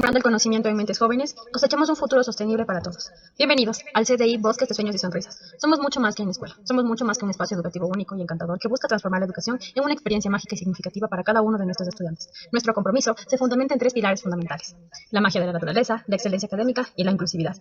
Sembrando el conocimiento en mentes jóvenes, cosechamos un futuro sostenible para todos. Bienvenidos al CDI Bosques de Sueños y Sonrisas. Somos mucho más que una escuela. Somos mucho más que un espacio educativo único y encantador que busca transformar la educación en una experiencia mágica y significativa para cada uno de nuestros estudiantes. Nuestro compromiso se fundamenta en tres pilares fundamentales: la magia de la naturaleza, la excelencia académica y la inclusividad.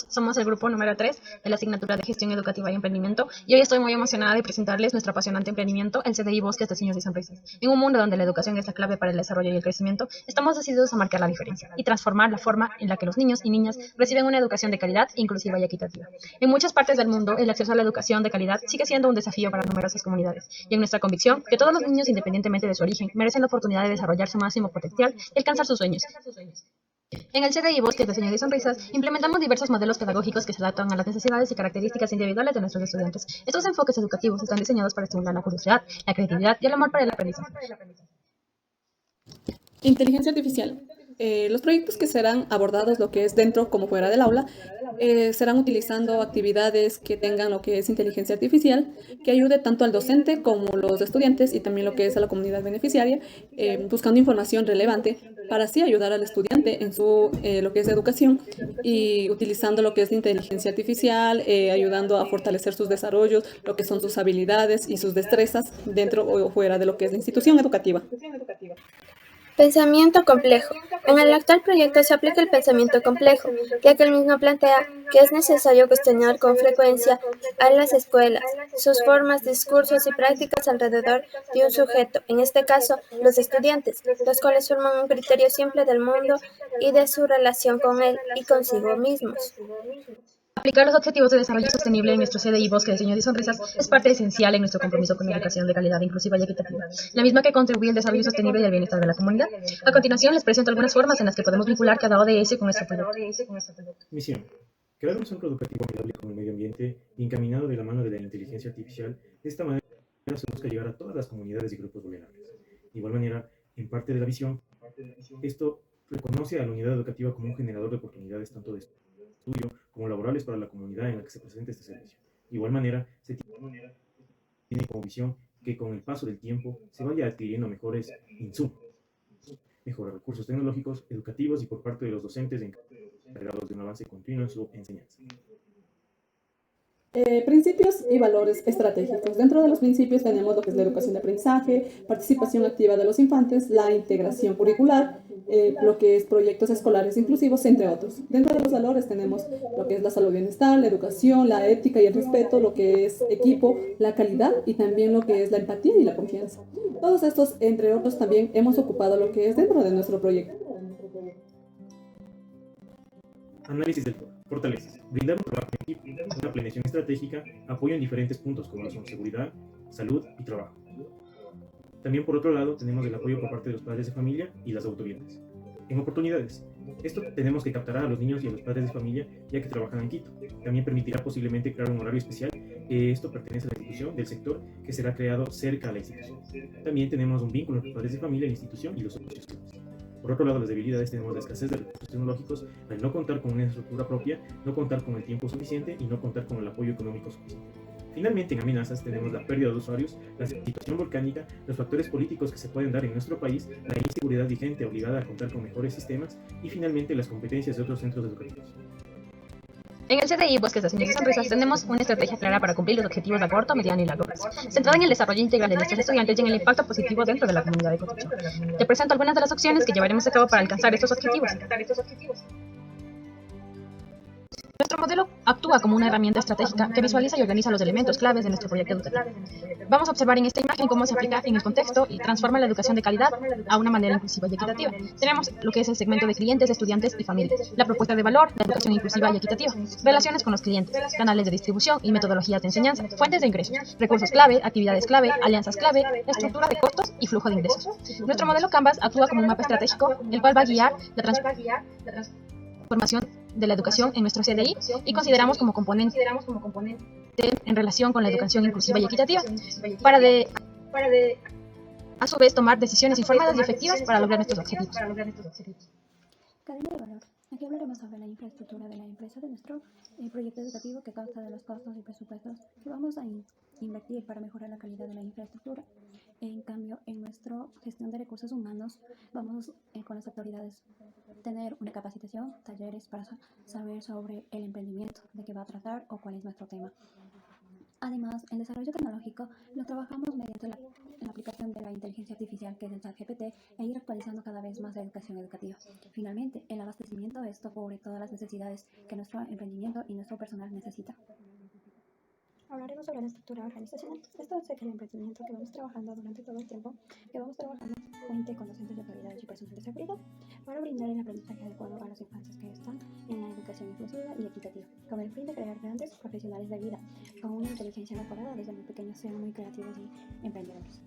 Somos el grupo número 3 de la asignatura de Gestión Educativa y Emprendimiento, y hoy estoy muy emocionada de presentarles nuestro apasionante emprendimiento, el CDI Bosques de Sueños y Sonrisas. En un mundo donde la educación es la clave para el desarrollo y el crecimiento, estamos decididos a marcar la diferencia y transformar la forma en la que los niños y niñas reciben una educación de calidad, inclusiva y equitativa. En muchas partes del mundo, el acceso a la educación de calidad sigue siendo un desafío para numerosas comunidades, y en nuestra convicción que todos los niños, independientemente de su origen, merecen la oportunidad de desarrollar su máximo potencial y alcanzar sus sueños. En el CDI Bosques de Sueños y Sonrisas implementamos diversos modelos pedagógicos que se adaptan a las necesidades y características individuales de nuestros estudiantes. Estos enfoques educativos están diseñados para estimular la curiosidad, la creatividad y el amor para el aprendizaje. Inteligencia artificial. Los proyectos que serán abordados, lo que es dentro como fuera del aula, serán utilizando actividades que tengan lo que es inteligencia artificial, que ayude tanto al docente como los estudiantes y también lo que es a la comunidad beneficiaria, buscando información relevante para así ayudar al estudiante en su lo que es educación y utilizando lo que es la inteligencia artificial, ayudando a fortalecer sus desarrollos, lo que son sus habilidades y sus destrezas dentro o fuera de lo que es la institución educativa. Pensamiento complejo. En el actual proyecto se aplica el pensamiento complejo, ya que el mismo plantea que es necesario cuestionar con frecuencia a las escuelas, sus formas, discursos y prácticas alrededor de un sujeto, en este caso, los estudiantes, los cuales forman un criterio simple del mundo y de su relación con él y consigo mismos. Aplicar los objetivos de desarrollo sostenible en nuestro CDI Bosque de Sueños y Sonrisas es parte esencial en nuestro compromiso con la educación de calidad inclusiva y equitativa, la misma que contribuye al desarrollo sostenible y al bienestar de la comunidad. A continuación, les presento algunas formas en las que podemos vincular cada ODS con nuestro proyecto. Misión: crear un centro educativo amigable con el medio ambiente y encaminado de la mano de la inteligencia artificial. De esta manera se busca llegar a todas las comunidades y grupos vulnerables. De igual manera, en parte de la visión, esto reconoce a la unidad educativa como un generador de oportunidades tanto de estudio como laborales para la comunidad en la que se presenta este servicio. De igual manera, se tiene como visión que con el paso del tiempo se vaya adquiriendo mejores insumos, mejores recursos tecnológicos, educativos y por parte de los docentes encargados de un avance continuo en su enseñanza. Principios y valores estratégicos. Dentro de los principios tenemos lo que es la educación de aprendizaje, participación activa de los infantes, la integración curricular, lo que es proyectos escolares inclusivos, entre otros. Dentro de los valores tenemos lo que es la salud y bienestar, la educación, la ética y el respeto, lo que es equipo, la calidad y también lo que es la empatía y la confianza. Todos estos, entre otros, también hemos ocupado lo que es dentro de nuestro proyecto. Análisis del fortalezas. Brindar un trabajo en equipo, una planeación estratégica, apoyo en diferentes puntos como son seguridad, salud y trabajo. También por otro lado tenemos el apoyo por parte de los padres de familia y las autoridades. En oportunidades, esto tenemos que captar a los niños y a los padres de familia ya que trabajan en Quito. También permitirá posiblemente crear un horario especial. Esto pertenece a la institución del sector que será creado cerca a la institución. También tenemos un vínculo entre los padres de familia, la institución y los socios claves. Por otro lado, las debilidades tenemos la escasez de recursos tecnológicos, al no contar con una estructura propia, no contar con el tiempo suficiente y no contar con el apoyo económico suficiente. Finalmente, en amenazas tenemos la pérdida de usuarios, la situación volcánica, los factores políticos que se pueden dar en nuestro país, la inseguridad vigente obligada a contar con mejores sistemas y finalmente las competencias de otros centros educativos. En el CDI Bosques de Sueños y Sonrisas tenemos una estrategia clara para cumplir los objetivos a corto, mediano y largo plazo, centrada en el desarrollo integral de nuestros estudiantes y en el impacto positivo dentro de la comunidad de Cotucho. Te presento algunas de las opciones que llevaremos a cabo para alcanzar estos objetivos. Nuestro modelo actúa como una herramienta estratégica que visualiza y organiza los elementos claves de nuestro proyecto educativo. Vamos a observar en esta imagen cómo se aplica en el contexto y transforma la educación de calidad a una manera inclusiva y equitativa. Tenemos lo que es el segmento de clientes, estudiantes y familias, la propuesta de valor, la educación inclusiva y equitativa, relaciones con los clientes, canales de distribución y metodologías de enseñanza, fuentes de ingresos, recursos clave, actividades clave, alianzas clave, estructura de costos y flujo de ingresos. Nuestro modelo Canvas actúa como un mapa estratégico, el cual va a guiar la transformación de la educación en nuestro CDI y consideramos como componente en relación con la educación inclusiva y equitativa para a su vez tomar decisiones informadas y efectivas para lograr nuestros objetivos. Cadena de valor. Aquí hablaremos sobre la infraestructura de la empresa de nuestro proyecto educativo que consta de los costos y presupuestos que vamos a invertir para mejorar la calidad de la infraestructura. En cambio, en nuestra gestión de recursos humanos, vamos con las autoridades tener una capacitación, talleres para saber sobre el emprendimiento, de qué va a tratar o cuál es nuestro tema. Además, el desarrollo tecnológico lo trabajamos mediante la aplicación de la inteligencia artificial, que es el ChatGPT, e ir actualizando cada vez más la educación educativa. Finalmente, el abastecimiento de esto cubre todas las necesidades que nuestro emprendimiento y nuestro personal necesita. Hablaremos sobre la estructura organizacional. Esto hace que el emprendimiento que vamos trabajando durante todo el tiempo que vamos trabajando cuente con docentes de autoridades y personal de seguridad para brindar el aprendizaje adecuado a las infancias que están en la educación inclusiva y equitativa, con el fin de crear grandes profesionales de vida, con una inteligencia mejorada desde muy pequeños, sean muy creativos y emprendedores.